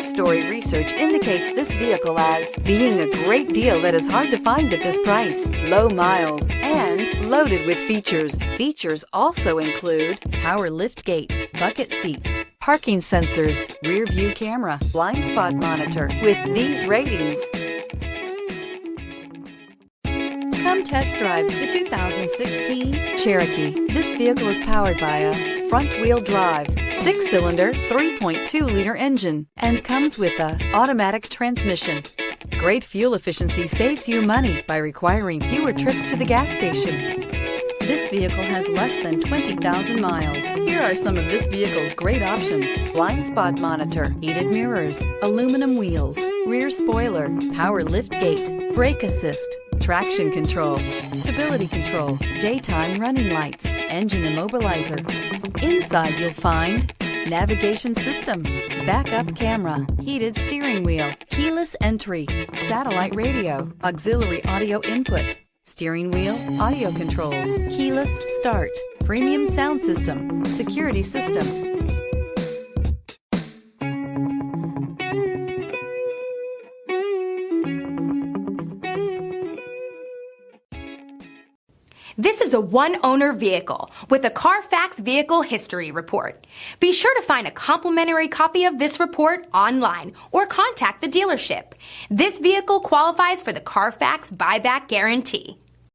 Our story research indicates this vehicle as being a great deal that is hard to find at this price, low miles, and loaded with features. Features also include power liftgate, bucket seats, parking sensors, rear view camera, blind spot monitor. With these ratings, come test drive the 2016 Cherokee. This vehicle is powered by a front-wheel drive, 6-cylinder, 3.2-liter engine, and comes with an automatic transmission. Great fuel efficiency saves you money by requiring fewer trips to the gas station. This vehicle has less than 20,000 miles. Here are some of this vehicle's great options: blind spot monitor, heated mirrors, aluminum wheels, rear spoiler, power liftgate, brake assist, traction control, stability control, daytime running lights, engine immobilizer. Inside you'll find navigation system, backup camera, heated steering wheel, keyless entry, satellite radio, auxiliary audio input, steering wheel audio controls, keyless start, premium sound system, security system. This is a one-owner vehicle with a CARFAX Vehicle History Report. Be sure to find a complimentary copy of this report online or contact the dealership. This vehicle qualifies for the CARFAX Buyback Guarantee.